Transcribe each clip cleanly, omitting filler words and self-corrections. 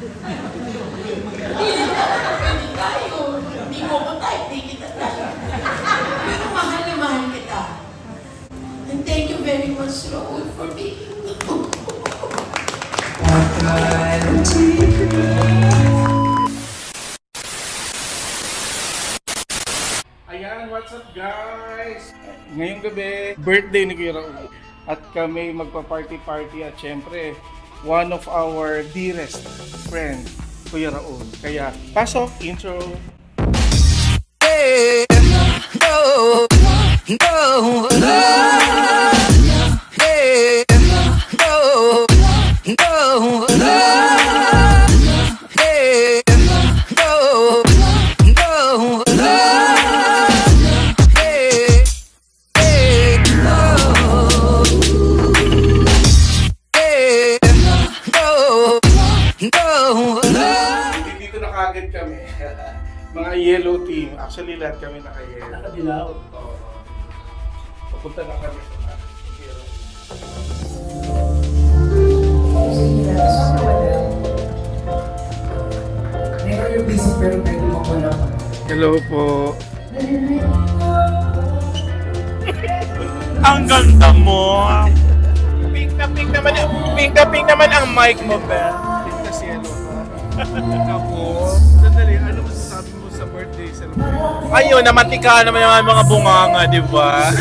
Hindi tayo. Hindi mo ko type, hindi kita type. Pero mahal na mahal kita. And thank you very much, Raul, for being Ayan, what's up guys? Ngayong gabi, birthday ni Kuya Raul. At kami magpa-party-party at syempre, one of our dearest friend, Kuya Raul. Kaya, pasok, intro! Hey, no, no, no. Hey, no, no, no. Hey, no, no, no. Dito na kagad kami. Mga yellow team. Actually, lahat kami naka-yellow. Nakadilaw. Oo. Papunta na kami sa Ngayon busy pero pwede mo ko lang. hello po. Ang ganda mo! Pink na pink naman ang mic mo, Ben. Pink na yellow pa. Ako. Sandali, ano masasabi mo sa birthday celebration? Ayun, namatika naman yung mga bunganga, di ba?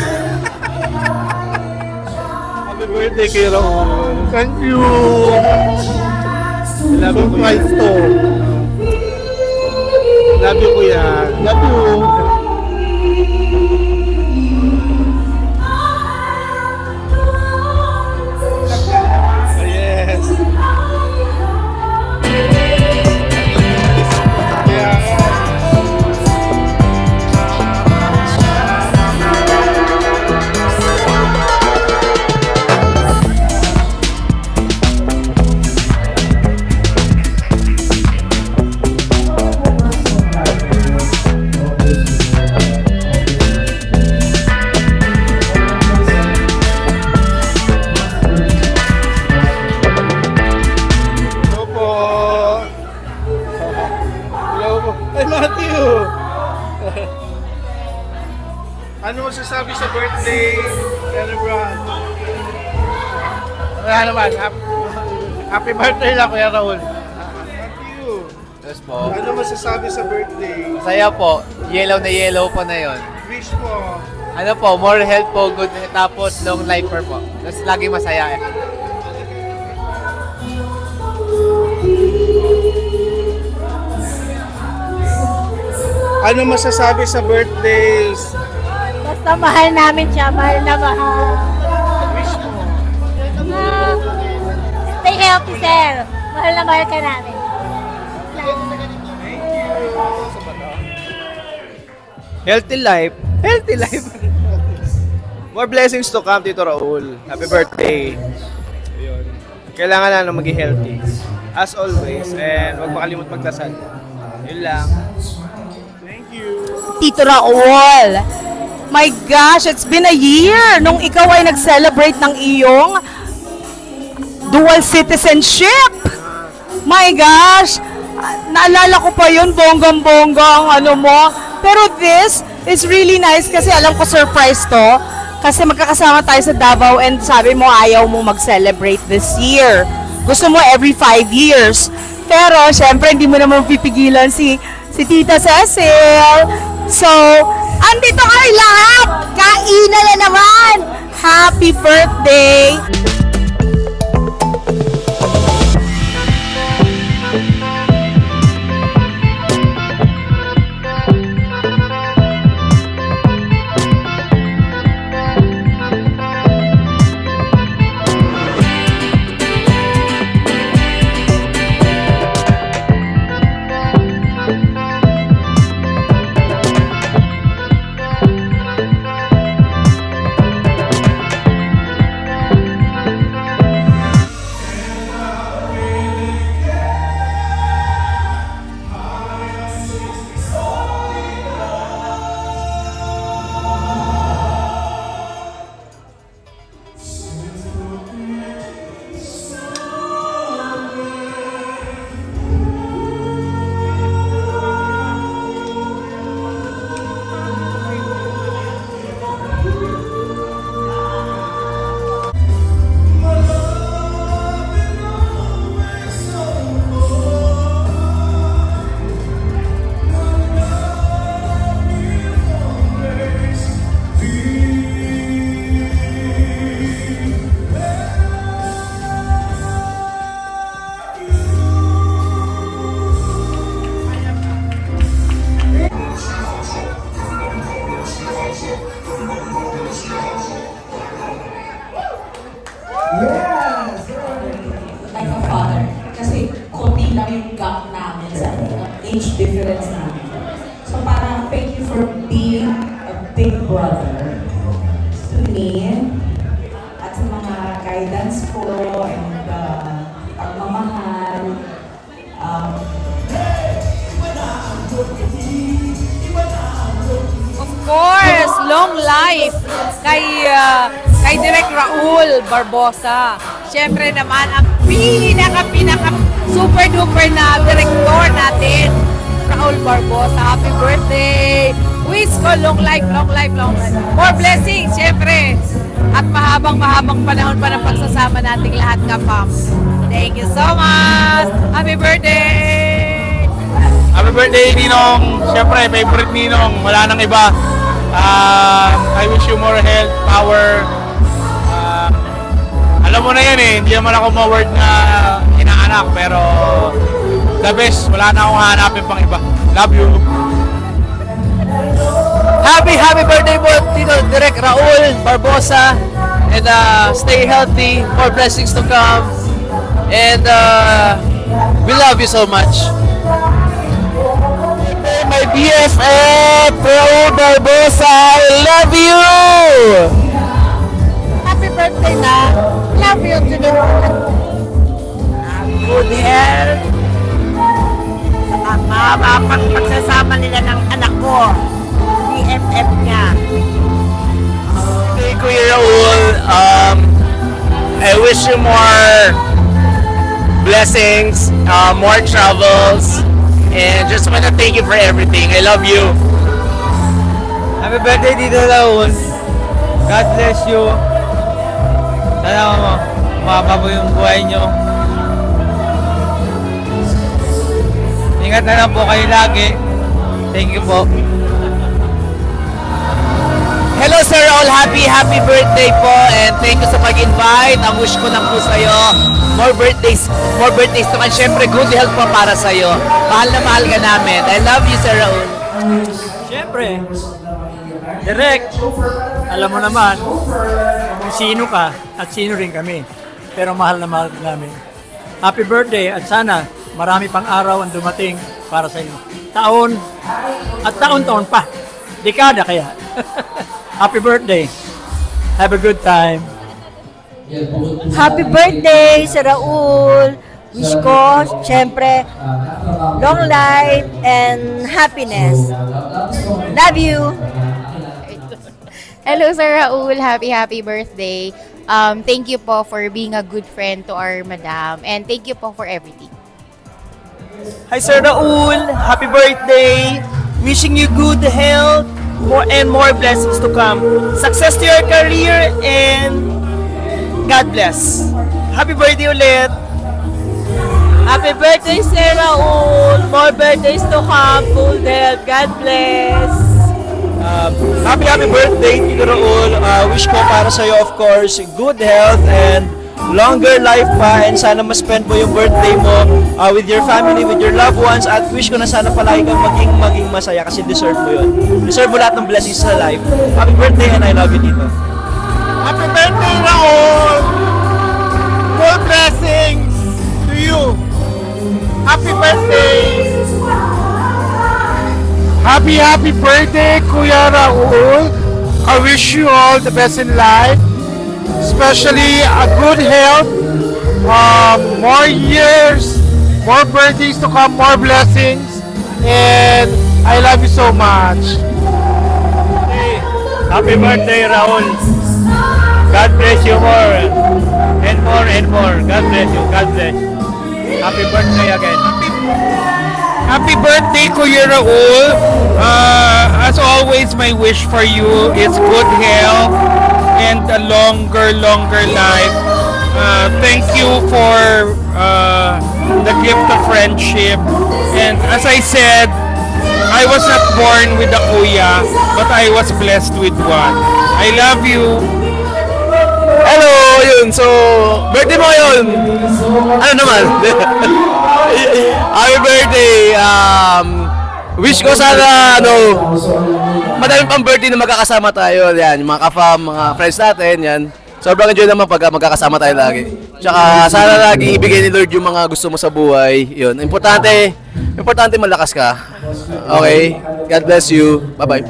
Happy birthday kay Raul. Thank you! Love you, Kuya. Love you, Kuya. Love you. Yes. Ano masasabi sa birthday celebrant? Wala naman. Happy birthday lang, Kuya Raul. Thank you. Yes po. Ano masasabi sa birthday? Masaya po. Yellow pa na yon. Wish mo. Ano po, more health po, good, tapos long life po. Tapos lagi masaya. Ano masasabi sa birthdays? Basta mahal namin siya, mahal na mahal. Wish mo. Stay healthy, sir. Mahal na mahal ka namin. Healthy life. Healthy life. More blessings to come, Tito Raul. Happy birthday. Ayun. Kailangan na maging healthy. As always. And huwag makalimut magdasal. Yun lang. Thank you. Tito Raul, my gosh, it's been a year nung ikaw ay nag-celebrate ng iyong dual citizenship. My gosh, naalala ko pa yun, bonggang-bongga ang ano mo. Pero this is really nice kasi alam ko surprise to. Kasi magkakasama tayo sa Davao and sabi mo ayaw mo mag-celebrate this year. Gusto mo every 5 years. Pero syempre hindi mo naman pipigilan si Tita Cecil. So, andito kayo lahat! Kainan na naman! Happy birthday! age difference namin. So parang thank you for being a big brother to me at sa mga guidance ko and pagmamahal. Of course, long life kay Direk Raul Barbosa. Siyempre naman, ang pinaka super duper na director natin, Raul Barbosa. Happy birthday! Wish ko long life, long life, long life. More blessings, siyempre. At mahabang panahon pa ng pagsasama nating lahat, Kapams. Thank you so much! Happy birthday! Happy birthday, Ninong! Siyempre, favorite Ninong. Wala nang iba. I wish you more health, power. Alam mo na yan eh, hindi naman ako ma-word na inaanak, pero the best, wala na akong hanapin pang iba. Love you! Happy birthday po, Tito Direk Raul Barbosa. And stay healthy, more blessings to come. And we love you so much. My BFF, Raul Barbosa, I love you! Happy birthday na. Love you to the good health. At mahabang pagsasama nila ng anak ko. BFF niya. Hey, Kuya Raul, I wish you more blessings, more travels, and just want to thank you for everything. I love you. Happy birthday, Tito Raul. God bless you. Sana mapapa po yung buhay nyo. Ingat na lang po kayo lagi. Thank you po. Hello Sir Raul, happy birthday po and thank you sa pag-invite. Ang wish ko lang po sa'yo, more birthdays to and syempre good health po para sa'yo. Mahal na mahal ka namin. I love you Sir Raul. Syempre, Direk, alam mo naman kung sino ka at sino rin kami. Pero mahal na mahal namin. Happy birthday at sana marami pang araw ang dumating para sa inyo. Taon at taon-taon pa. Dekada kaya. Happy birthday. Have a good time. Happy birthday, Sir Raul. Wish ko, syempre, long life and happiness. Love you. Hello, Sir Raul. Happy birthday. Thank you po for being a good friend to our madam. And thank you po for everything. Hi, Sir Raul. Happy birthday. Wishing you good health, more and more blessings to come. Success to your career and God bless. Happy birthday ulit. Happy birthday, Sir Raul. More birthdays to come. Full health. God bless. Happy birthday, Tito Raul. Wish ko para sa'yo, of course, good health and longer life pa, and sana ma-spend mo yung birthday mo with your family, with your loved ones, at wish ko na sana palagi kang maging masaya kasi deserve mo yun. Deserve mo lahat ng blessings sa life. Happy birthday and I love you, Tito. Happy birthday, Raul! More blessings to you! Happy birthday! Happy birthday, Kuya Raul! I wish you all the best in life, especially a good health, more years, more birthdays to come, more blessings, and I love you so much. Happy birthday, Raul. God bless you more and more and more. God bless you. God bless. Happy birthday again. Happy birthday, Kuya Raul. As always, my wish for you is good health and a longer life. Thank you for the gift of friendship. And as I said, I was not born with a kuya, but I was blessed with one. I love you. Hello! Yun, so, birthday mo yun! Ano naman? Happy birthday! Wish ko sana, madami pang birthday na magkakasama tayo. Yan, yung mga ka-fam, mga friends natin, yan. Sobrang enjoy naman pag magkakasama tayo lagi. Tsaka sana lagi ibigay ni Lord yung mga gusto mo sa buhay. Yun, importante, Importante malakas ka. Okay? God bless you. Bye-bye.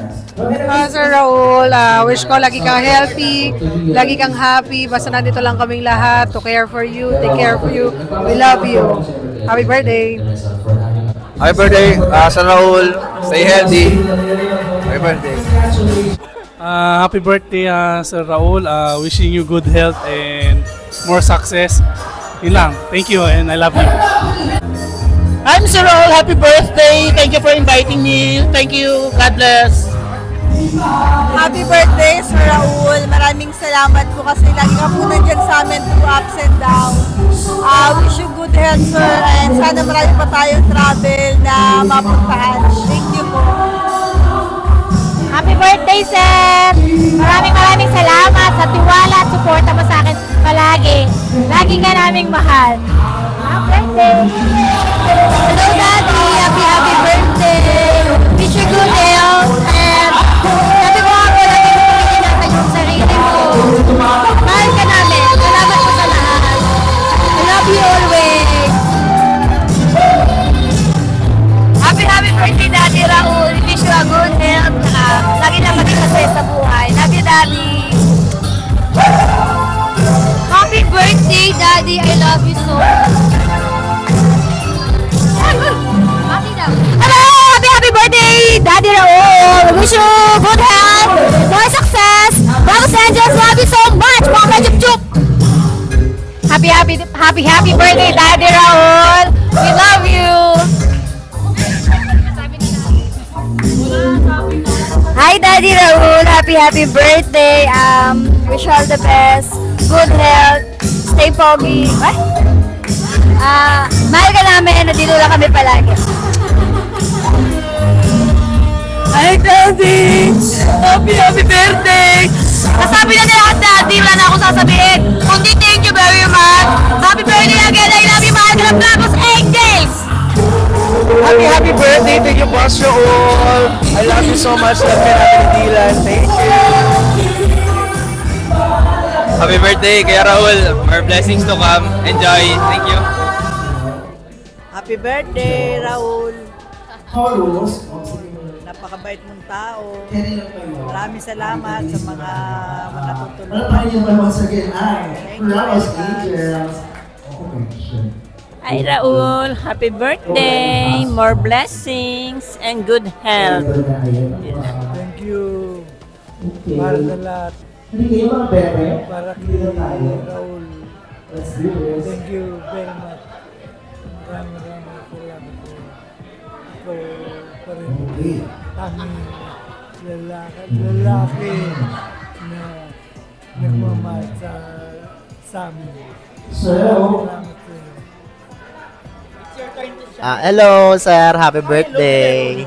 Sir Raul, wish ko lagi kang healthy, lagi kang happy. Basta nandito lang kaming lahat to care for you, take care of you. We love you. Happy birthday. Happy birthday, Sir Raul. Stay healthy. Happy birthday. Happy birthday, Sir Raul. Wishing you good health and more success. Yun lang. Thank you and I love you. I'm Sir Raul. Happy birthday. Thank you for inviting me. Thank you. God bless. Happy birthday, Sir Raul. Maraming salamat po kasi lagi ka po nandyan sa amin through ups and downs. Wish you good health, sir. And sana marami pa tayong travel na mapuntahan. Thank you po. Happy birthday, sir! Maraming salamat sa tiwala at suporta mo sa akin palagi. Lagi ka naming mahal. Happy birthday! Hello, Daddy! Happy birthday! Wish you good health and sabi ko ako lagi mo pinagingatan yung sarili mo. Mahal ka namin. Salamat po sa lahat. I love you always. Happy birthday, Daddy Raul. Wish you a good health. Lagi na maging masaya sa buhay. Love you, Daddy. Happy birthday, Daddy. I love you so much. Hello! Happy birthday, Daddy Raul. Wish you good health, more success. Los Angeles, love you so much. Mama Chup. Happy birthday, Daddy Raul. We love you. Hi, Daddy Raul. Happy birthday. Wish you all the best. Good health. Stay foggy. Mahal ka namin. Nandito lang kami palagi. Hi, Daddy. Happy birthday. Nasabi na nila ang Daddy. Wala na akong sasabihin. Kundi thank you very much. Happy birthday again. I love you, mahal ka ng Blacos Angels. Happy birthday to you, Boss Raul. I love you so much. Love you, Happy Dylan. Thank you. Happy birthday, Kuya Raul. More blessings to come. Enjoy. Thank you. Happy birthday, Raul. Napakabait mong tao. Maraming salamat sa mga tutulungan. Hi Raul, happy birthday, more blessings and good health. Thank you. Para sa lahat. Para kay Raul. Thank you very much. Maraming salamat po. Ikaw pa rin aming lalaki na nagmamahal sa amin. Salamat po. Hello, sir. Happy birthday.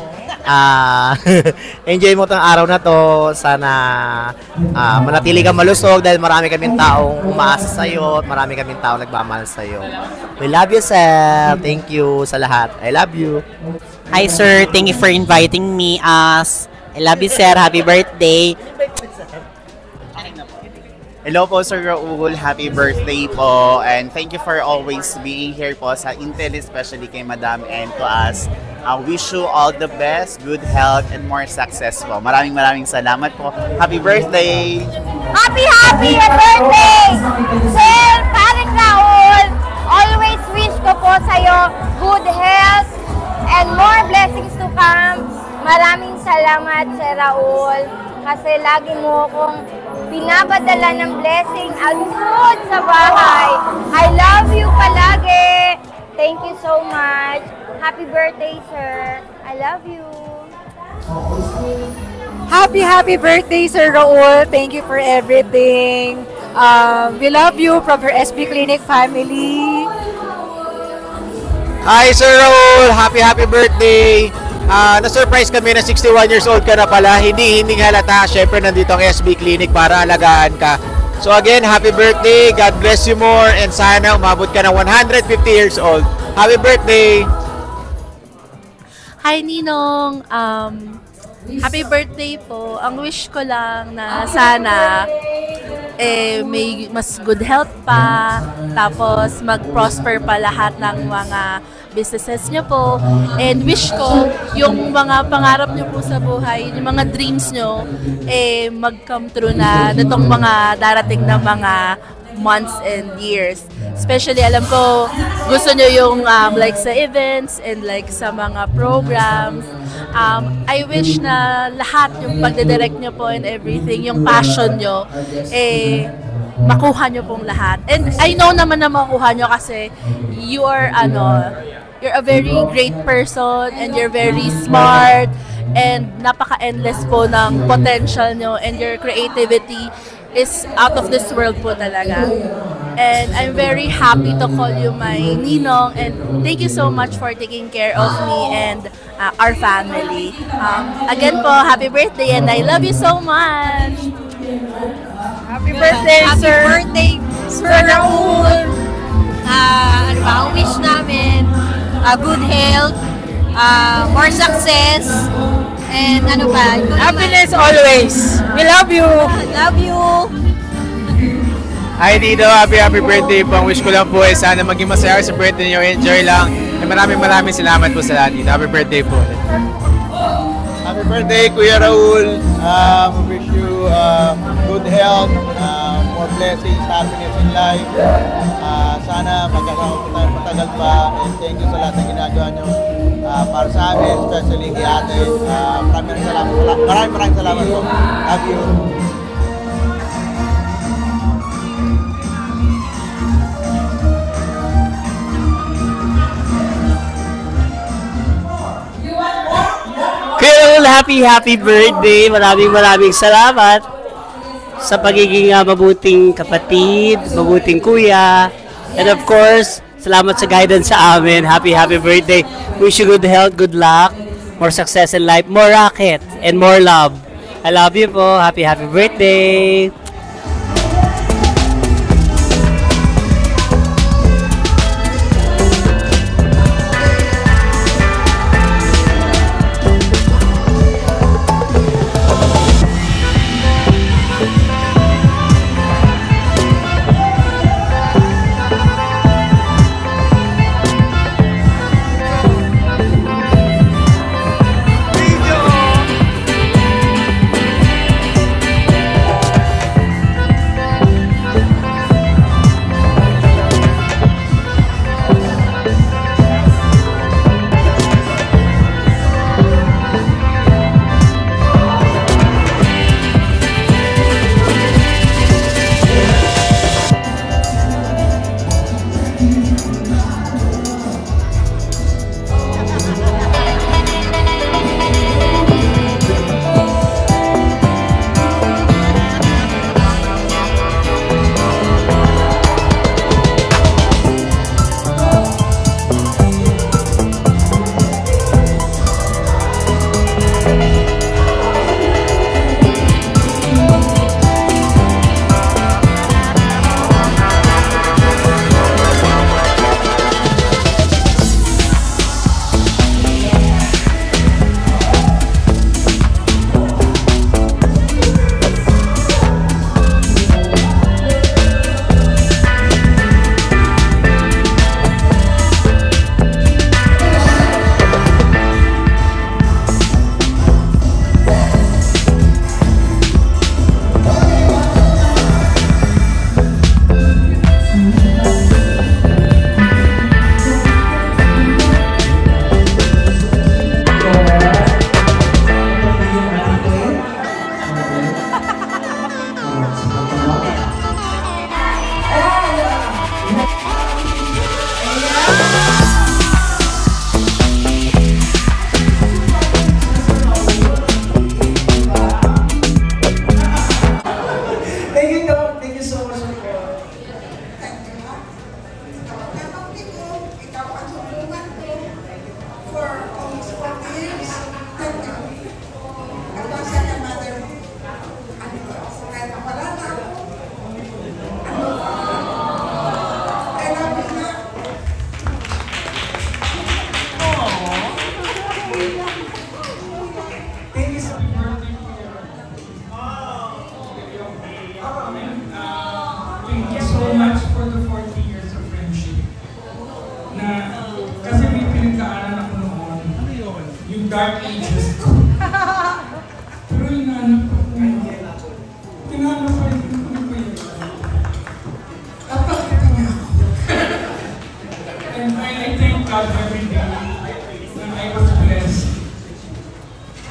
Enjoy mo tong araw na to. Sana manatili kang malusog dahil marami kaming taong umaasa sa'yo at marami kaming taong nagmamahal sa'yo. We love you, sir. Thank you sa lahat. I love you. Hi sir, thank you for inviting me as I love you sir, happy birthday. Hello po Sir Raul, happy birthday po and thank you for always being here po sa Intel, especially kay Madam and to us. I wish you all the best, good health and more success po. Maraming salamat po. Happy birthday! Happy birthday! Sir, Paring Raul, always wish ko po sa'yo good health and more blessings to come. Maraming salamat Sir Raul kasi lagi mo akong pinabadala ng blessing at food sa bahay. I love you palagi. Thank you so much. Happy birthday, sir. I love you. Happy birthday, Sir Raul. Thank you for everything. We love you from your SB Clinic family. Hi, Sir Raul. Happy birthday. Na-surprise kami na 61 years old ka na pala. Hindi halata. Siyempre, nandito ang SB Clinic para alagaan ka. So again, happy birthday. God bless you more. And sana umabot ka ng 150 years old. Happy birthday. Hi, Ninong. Happy birthday po. Ang wish ko lang na sana may mas good health pa, tapos mag-prosper pa lahat ng mga businesses niyo po. And wish ko, yung mga pangarap niyo po sa buhay, yung mga dreams niyo, mag-come true na nitong mga darating na mga months and years. Especially, alam ko, gusto nyo yung like sa events and like sa mga programs. I wish na lahat yung pagdidirect nyo po and everything, yung passion nyo, makuha nyo pong lahat. And I know naman na makuha nyo kasi you're a very great person and you're very smart and napaka-endless po ng potential nyo and your creativity is out of this world po talaga. And I'm very happy to call you my ninong, and thank you so much for taking care of me and our family. Again po, happy birthday and I love you so much! Happy birthday, sir! Happy birthday, Sir Raul! Ano ba, ang wish namin, good health, more success, and ano ba? Happiness always. We love you. Love you. Hi Dito, happy birthday po. Ang wish ko lang po ay sana maging masaya sa birthday niyo. Enjoy lang. And maraming salamat po sa lahat dito. Happy birthday po. Happy birthday, Kuya Raul. Wish you good health, more blessings, happiness in life. Sana magkasama po tayo matagal pa. And thank you sa lahat ng ginagawa niyo. Para sa amin, especially kay ate. Maraming salamat po. Love you. Kuya Raul, happy birthday. Maraming salamat sa pagiging mabuting kapatid, mabuting kuya. And of course, salamat sa guidance sa amin. Happy birthday. Wish you good health, good luck, more success in life, more racket, and more love. I love you po. Happy birthday. dark ages ko. Pero inaanap ko ngayon. Inaanap ko rin ano ba yun? Dapat ito nga ako. And I thank God every day when I was blessed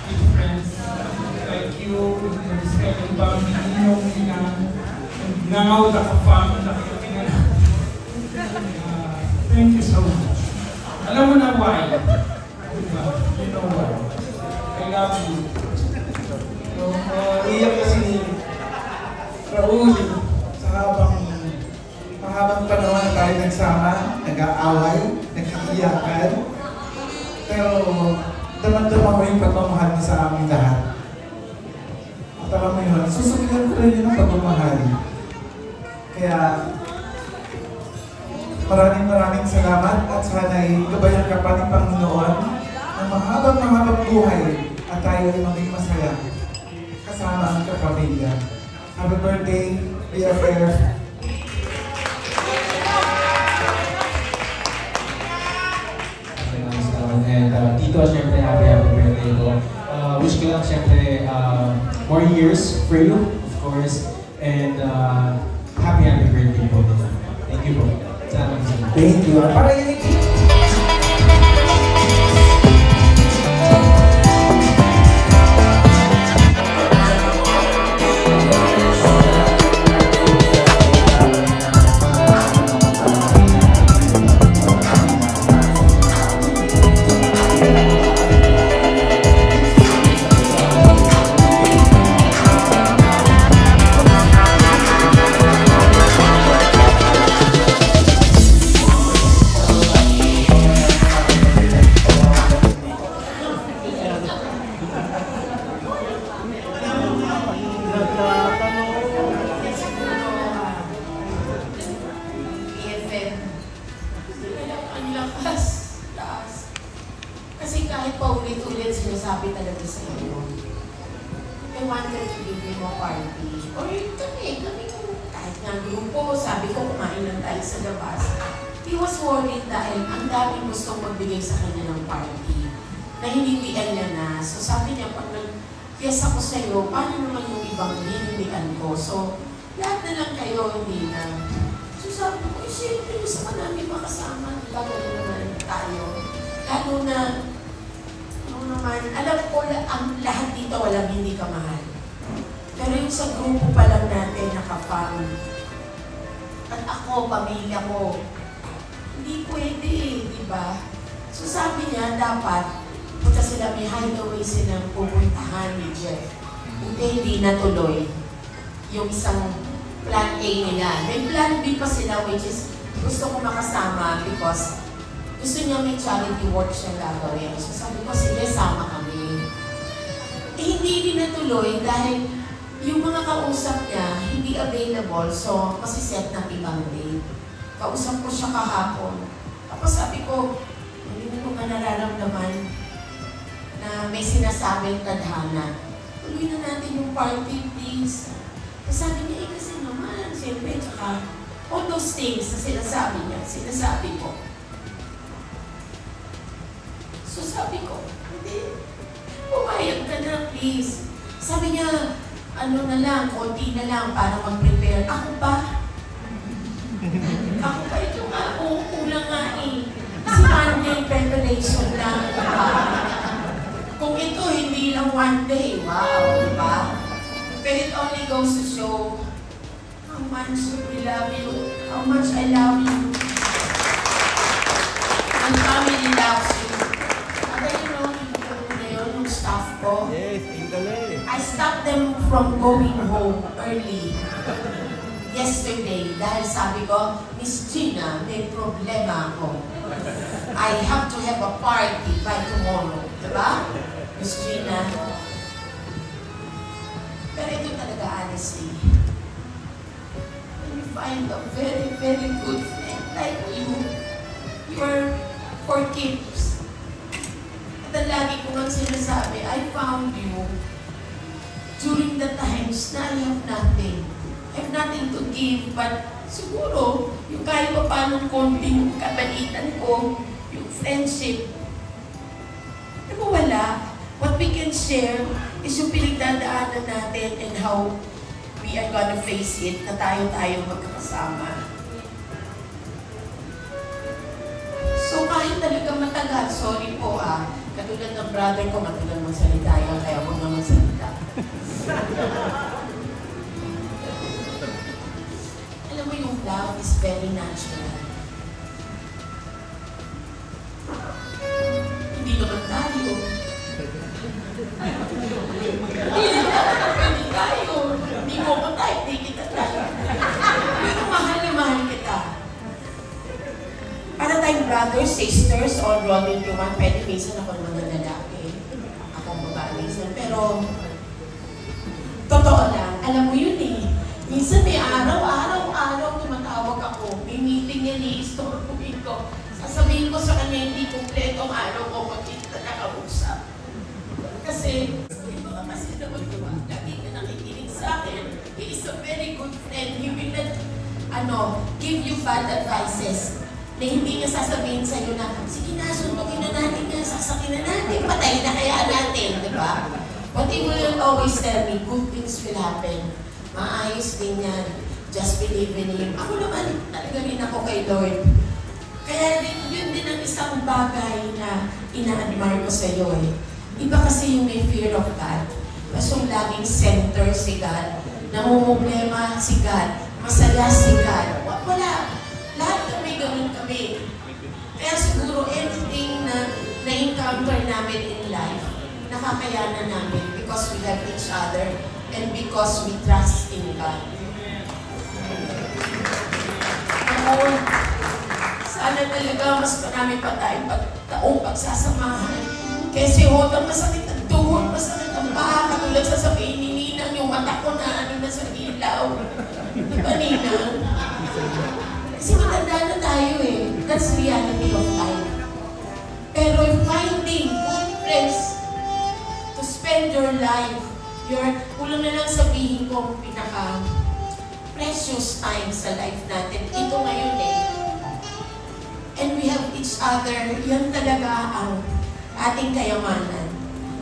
with friends like you, with the second family, yung nangaw na ka-family na kayo pinanap. Thank you so much. Alam mo na why? Diba? You know why? I love you. Iyak kasi ni Raul sa mahabang panahon na tayo nagsama, nag-aaway, nag-iiyakan. Pero daman-daman ko yung pagmamahal niya sa aming lahat. At alam mo yun, susukilan ko rin yun ang pagmamahal. Kaya maraming salamat at sana'y gabayan ka pa ni Panginoon ng mahabang buhay at tayo ay maging masaya kasama ang kapamilya. Happy birthday, BFF! And Tito, syempre happy birthday po. Wish ko lang syempre more years for you, of course. And happy birthday po. Thank you po. Thank you. Para yun kasi kahit paulit-ulit sinasabi talaga sa inyo, I wanted to give him a party. Or kami kahit nga grupo, sabi ko kumain lang tayo sa labas. He was worried dahil ang daming gustong magbigay sa kanya ng party na hinindihan niya na. So sabi niya, pag nag-yes ako sa iyo, paano naman yung ibang hinindihan ko? So lahat na lang kayo, hindi na. So sabi ko, siyempre gusto ka namin makasama. Lalo naman tayo. Lalo na, alam ko ang lahat dito walang hindi ka mahal. Pero yung sa grupo pa lang natin nakapang. At ako, pamilya ko, hindi pwede, di ba? So sabi niya, dapat punta sila, may hideaway silang pupuntahan ni Jeff. Hindi natuloy yung isang plan A nila. May plan B pa sila, which is gusto ko makasama because gusto niya may charity work siya gagawin. So sabi ko, sige, sama kami. Eh, hindi din natuloy dahil yung mga kausap niya hindi available, so masiset ng ibang date. Kausap ko siya kahapon. Tapos sabi ko, hindi mo ka nararamdaman na may sinasabing tadhana. Tuloy na natin yung party, please. Tapos sabi niya, kasi naman, siyempre, tsaka all those things na sinasabi niya, sinasabi ko. So sabi ko, hindi, pumayag ka na, please. Sabi niya, ano na lang, konti na lang para mag-prepare. Ako ba? Ako ba ito nga? Oo, kulang nga eh. Kasi Monday preparation lang. Kung ito, hindi lang one day, wow, diba? But it only goes to show how much we love you, how much I love you. And family loves you. Yung staff ko. Yes, I stopped them from going home early yesterday dahil sabi ko, Miss Gina, may problema ako. I have to have a party by tomorrow. Diba? Miss Gina. Pero ito talaga, honestly. When you find a very, very good friend like you, you are for keeps. At lagi ko nga sinasabi, I found you during the times na I have nothing. I have nothing to give, but siguro, yung kahit pa paano konting kabalitan ko, yung friendship. Di ba wala? What we can share is yung pinagdadaanan natin and how we are gonna face it na tayo-tayo magkakasama. So kahit talaga matagal, sorry po katulad ng brother ko, matagal magsalita yan, kaya huwag na magsalita. Alam mo yung love is very natural. Hindi naman tayo. Hindi tayo. Hindi mo ko tayo, hindi kita tayo. Pero mahal na mahal kita. Para tayong brothers, sisters, all rolled into one. Pwede minsan ako naman na lalaki. Akong babae minsan. Pero, totoo lang, alam mo yun eh. Minsan may araw-araw tumatawag ako. May meeting yan i-istorbuhin ko. Sasabihin ko sa kanya, hindi kumpletong araw ko kung hindi ka nakausap. Kasi, iba kasi naman diba, lagi ka nakikinig sa akin. He is a very good friend. He will not, give you bad advices. Na hindi niya sasabihin sa'yo na, sige na, sundukin na natin yan, sasakin na natin, patay na kaya natin, di ba? But he will always tell me, good things will happen. Maayos din yan. Just believe in Him. Ako naman, talaga rin ako kay Lord. Kaya yun din ang isang bagay na ina-admire ko sa'yo eh. Iba kasi yung may fear of God. Mas yung laging center si God. Namumblema si God. Masaya si God. Wala. Lahat kami ganun kami. Kaya siguro anything na na-encounter namin in life, nakakayanan namin because we have each other and because we trust in God. Ako, sana talaga mas marami pa tayong taong pagsasamahan. Kasi hotang masakit ang tuhod, masakit ang paa, katulad sasabihin ni Ninang, yung mata ko na ano na sa ilaw. Di ba, Ninang? Kasi matanda na tayo eh. That's reality of life. Pero finding good friends to spend your life, kulang na lang sabihin ko ang pinaka-precious time sa life natin. Ito ngayon eh. And we have each other. Yan talaga ang ating kayamanan.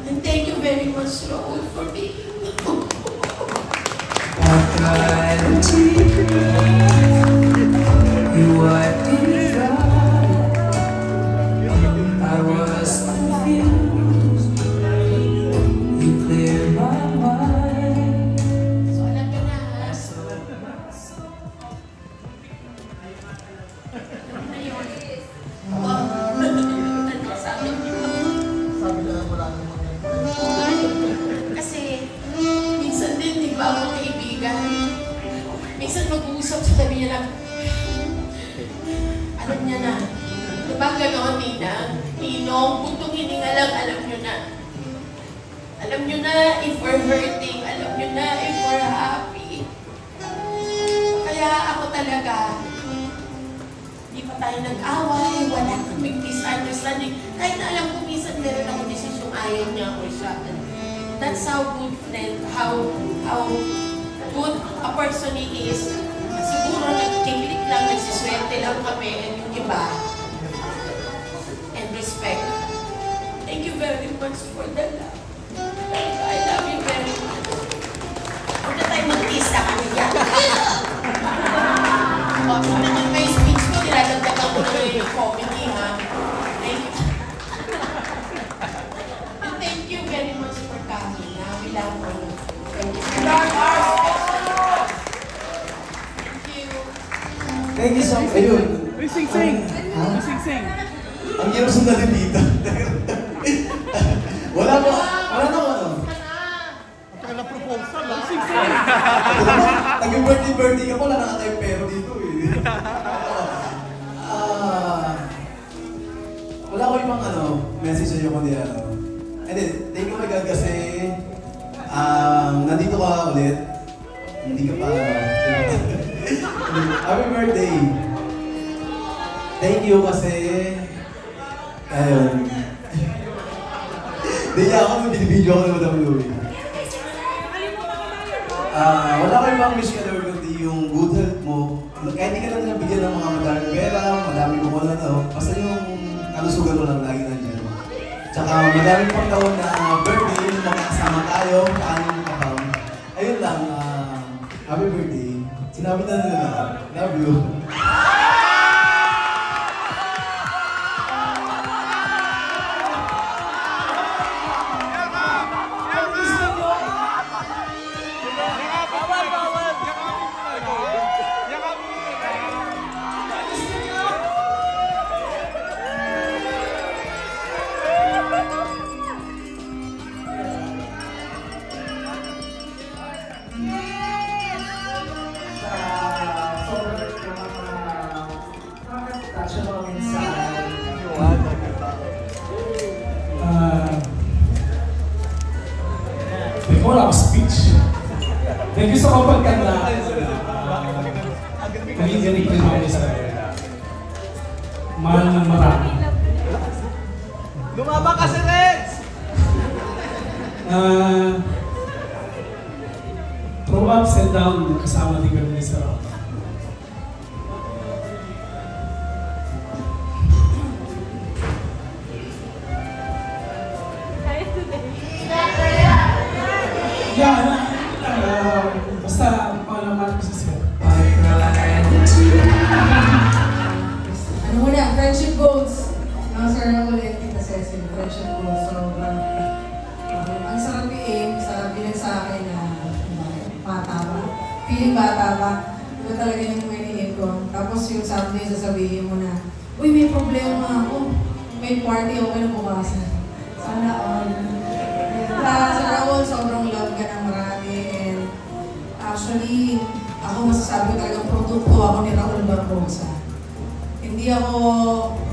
And thank you very much, Raul, for being You wiped it dry. I was confused. You cleared my mind. So, alam ka na, ha? Kasi, minsan din, di ba ako kaibigan? Minsan mag-uusap sa tabi niya lang, alam niya na. Diba gano'n, Nina? Ninong, puntong hininga lang, alam niyo na. Alam niyo na if we're hurting, alam niyo na if we're happy. Kaya ako talaga, hindi pa tayo nag-away, wala kaming misunderstanding. Kahit na alam ko, minsan meron ako desisyong ayaw niya or siya. That's how good friend, how good a person he is. Siguro nagkiklik lang, nagsiswerte lang kami, and yung iba, and respect. Thank you very much for the love. I love you very much. Huwag na tayo mag-tisa kami yan. Kung naman may speech ko, nilalagdagan ko na yung comedy, ha? Thank you. And thank you very much for coming, ha? We love you. Thank you. Thank you so much. Ayun. Sing-sing. Sing-sing. Ang hirap sundalin dito. Wala na ano. Kaya na proposal, ha? Sing-sing. Nag-birthday ka pala, nakatayong pero dito eh. Wala ko ibang message sa iyo kundi And then, thank you my God kasi nandito ka ulit. Hindi ka pa Happy birthday! Thank you kasi ayun. Hindi ako nung binibidyo ako ng Madam Louie. Wala ko ibang wish ka Lord kundi yung good health mo. Kahit hindi ka lang nabigyan ng mga madaming pera, madaming bukunan basta yung kalusugan mo lang lagi nandiyan. Tsaka madami pang taon na birthday, magkakasama tayo, kaanin ng kapam. Ayun lang, happy birthday. Sinabi na nila, love you. Wala akong speech. Thank you sa kapagkanda. Naging ko naman sa mahal ng marami. Lumaba ka si Reds! Through ups and down, kasama din kami sa basta pangalaman ko sa siya. Ano muna, friendship goals. Sir na ulit, Tita Cecil, friendship goals. So, ang sarap i-aim sa bilang sa akin na bata ba? Feeling bata ba? Ito talaga yung ini-aim ko. Tapos yung someday sasabihin mo na, uy, may problema ako. May party ako na bukasan. Sana all. Sa Raul, sobrang love ka ng marami. And actually, ako masasabi ko talagang produkto ako ni Raul Barbosa. Hindi ako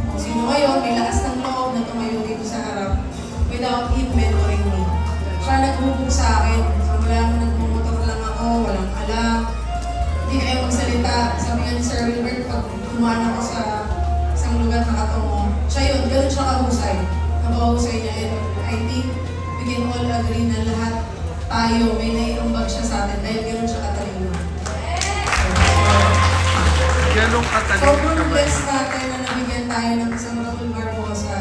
kung sino ngayon, may lakas ng loob na tumayo dito sa harap without him mentoring me. Siya naghubog sa akin. So mula nung nagmumotor lang ako, walang alam. Hindi kayo magsalita. Sabi nga ni Sir Wilbert, pag dumaan ako sa isang lugar na katungo, siya yun, ganun siya kahusay. Napakahusay niya. And I think we can all agree na lahat tayo, may naiumbag siya sa atin dahil ganun siya katalino. Ganun katalino. Sobrang blessed natin na nabigyan tayo ng isang Raul Barbosa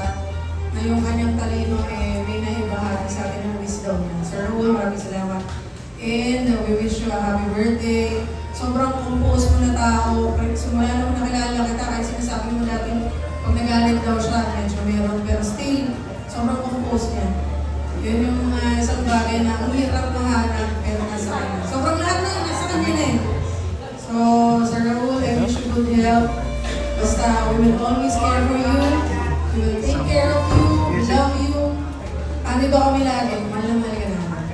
na yung kanyang talino may naibahagi sa atin ng wisdom niya. Sir Raul, maraming salamat. And we wish you a happy birthday. Sobrang compose mo na tao. Simula nung nakilala kita, kahit sinasabi mo dati, pag nagalit daw siya, medyo meron. Pero still, sobrang compose niya. Yun yung isang bagay na ang hirap mahanap, pero nasa kanya. Sobrang lahat na nasa kanya na eh. So, Sir Raul, I wish you good health. Basta, we will always care for you. We will take care of you. We love you. Andito kami lagi. Mahal na mahal ka naman.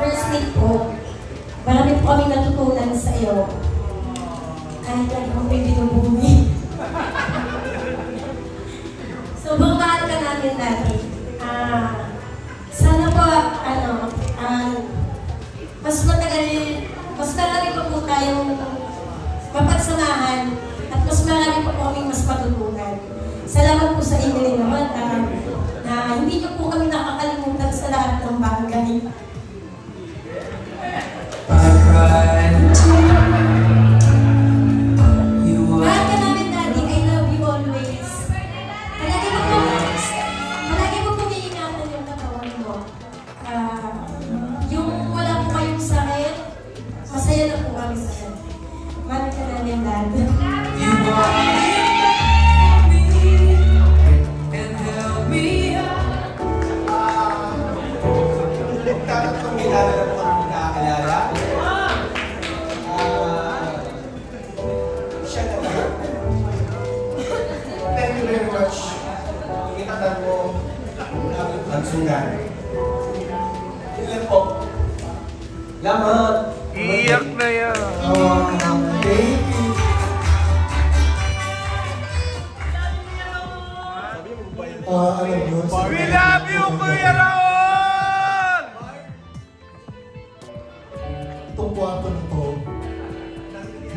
First week po, marami po kami natutunan sa iyo. Kahit lang kung may binubungi. Sobrang mahal ka natin dati. Sana po, mas marami pa po tayong mapagsamahan at mas marami pa po kaming mas matutunan. Salamat po sa inyo rin naman na hindi niyo po kami nakakalimutan sa lahat ng bagay. Mahal ka namin, Daddy. I love you always. Palagi mo pong iingatan yung katawan mo. Yung wala po kayong sakit, masaya na po kami sa kanya. Mahal ka namin, Daddy. Thank you very much. Ingatan mo ang pagsungan. Ilan po? Lamat! Iyak na yan! Thank you! Alam nyo, We love you, Kuya Raul! Itong kwarto nito,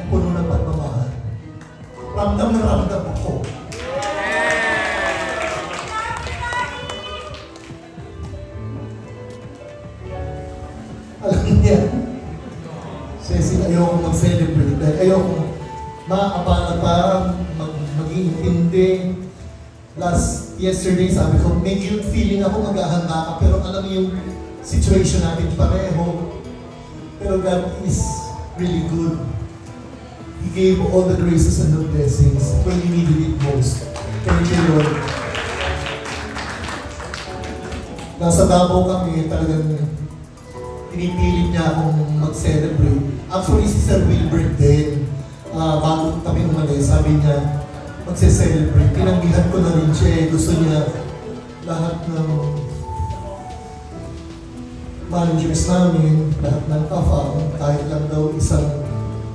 puno ng pagmamahal. Ramdam na ramdam ako. Alam niya, Cecil, ayoko mag-celebrate dahil ayoko makakabala pa, mag-iintindi. Yesterday, sabi ko, may guilt feeling ako maghahanda ka, pero alam mo yung situation natin pareho. Pero God is really good. He gave all the graces and the blessings when you needed it most. Thank you, Lord. Nasa Davao kami, talagang pinipilit niya akong mag-celebrate. Actually, si Sir Wilbert din, bago kami umalis, sabi niya, magse-celebrate. Tinanggihan ko na rin siya. Gusto niya lahat ng managers namin, lahat ng kafang, kahit lang daw isang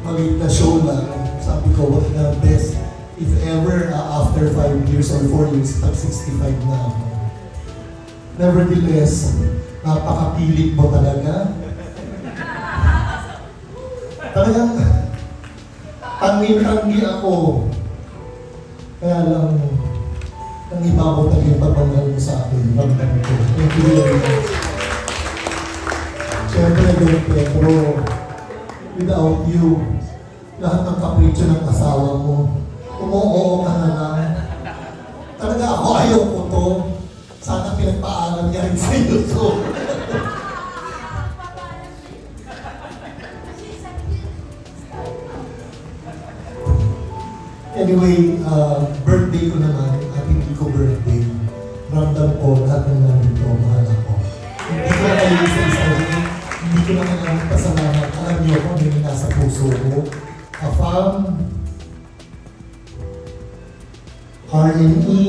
maliit na show lang. Sabi ko, what the best, if ever, after 5 years or 4 years, tag 65 na ako. Nevertheless, napakapilit mo talaga. Talagang, tanggi-tanggi ako. Kaya lang, ang iba mo talaga yung pagmamahal mo sa akin. Ramdam ko. Thank you very much. Siyempre, Don Pedro, without you, lahat ng kapritsyo ng asawa mo, umuoo ka na lang. Talaga ako, ayaw ko to. Sana pinagpaalam niya rin sa iyo to. Anyway, birthday ko naman, at hindi ko birthday. Ramdam ko lahat ng nandito, mahal ako. Hindi ko na kayo isa-isahin, hindi ko na kailangan pasalamat. Alam niyo kung ano yung nasa puso ko. AFAM, RNE,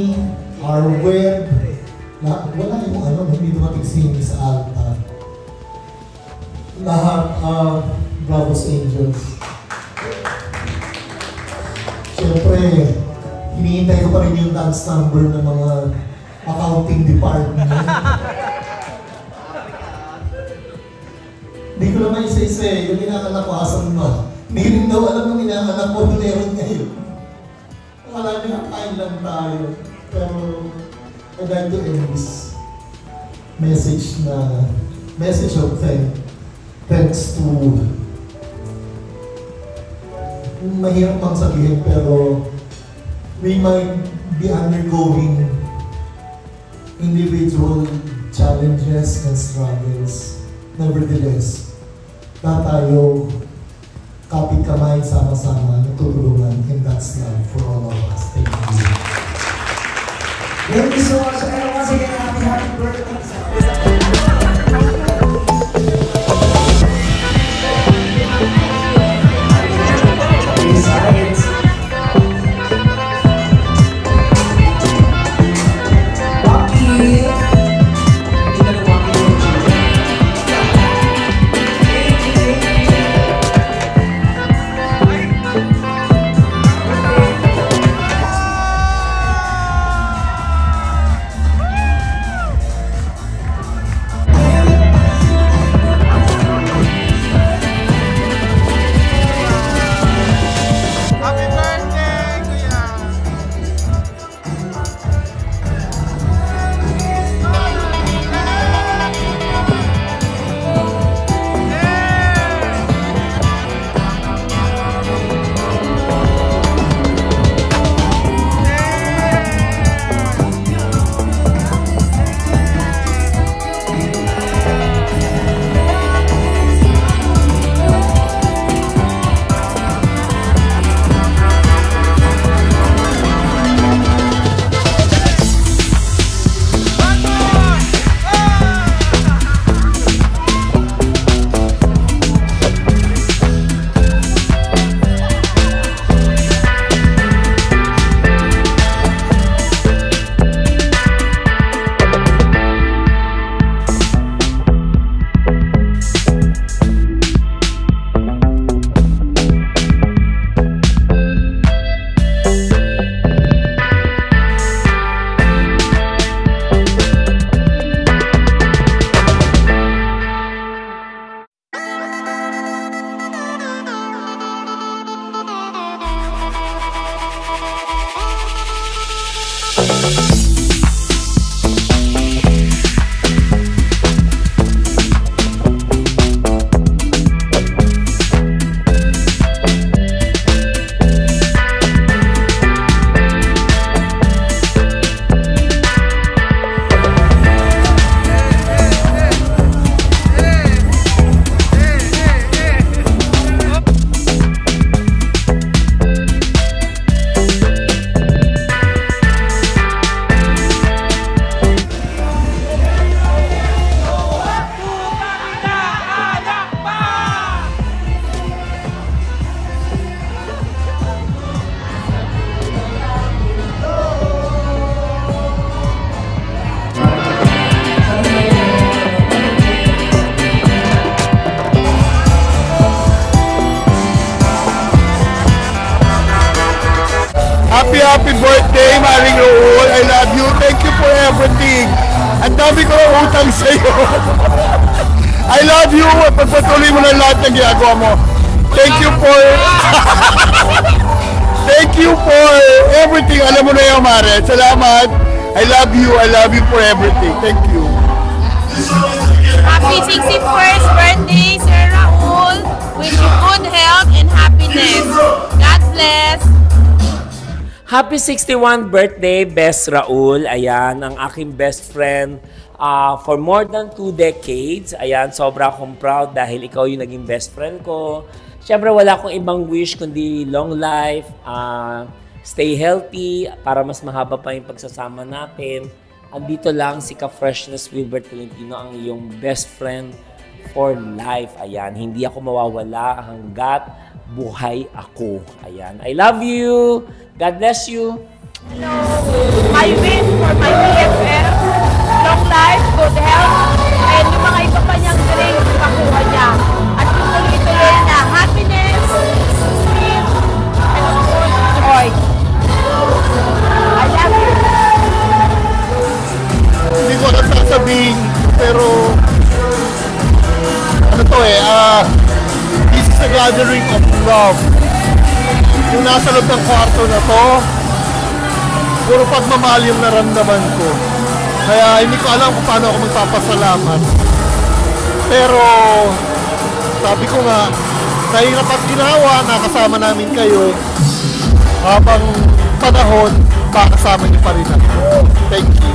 RWeb, wala yung ano, hindi dumating singin sa altar. Lahat, Bravos Angels. Siyempre, hinihintay ko pa rin yung dance number ng mga accounting department. Hindi ko naman isa-isa eh. Yung inaanak ko, asan ba? Hindi rin daw alam ng inaanak ko na meron ngayon. Wala niya, kain lang tayo. Pero, I'd like to end this message of thanks to mahirap pang sabihin, pero we might be undergoing individual challenges and struggles. Nevertheless, lahat tayo kapit-kamay, sama-sama, natutulungan, and that's love for all of us. Thank you. Thank you so much. And once again, happy birthday. Happy birthday, Maring Raul. I love you. Thank you for everything. Ang dami ko ng utang sa'yo. I love you. Pagpatuloy mo na lahat ng ginagawa mo. Thank you for... Thank you for everything. Alam mo na yun, Mare. Salamat. I love you. I love you for everything. Thank you. Happy 61st birthday, Sir Raul. Wish you good health and happiness. God bless. Happy 61st birthday, Best Raul. Ayan, ang aking best friend for more than 2 decades. Ayan, sobra akong proud dahil ikaw yung naging best friend ko. Siyempre, wala akong ibang wish kundi long life, stay healthy, para mas mahaba pa yung pagsasama natin. Andito lang si Ka-Freshness Wilbert Tolentino, ang iyong best friend for life. Ayan, hindi ako mawawala hanggat buhay ako. Ayan, I love you. God bless you. Hello. My wish for my BFF, long life, good health, and yung mga iba pa niyang dreams makuha niya. At yung tuloy-tuloy na happiness, peace, and of course, joy. I love you. Hindi ko alam sasabihin, pero ano to this is a gathering of love. Yung nasa loob ng kwarto na to, puro pagmamahal yung naramdaman ko. Kaya hindi ko alam kung paano ako magpapasalamat. Pero sabi ko nga, nahirap at ginawa, nakasama namin kayo. Habang panahon, makasama niyo pa rin ako. Thank you.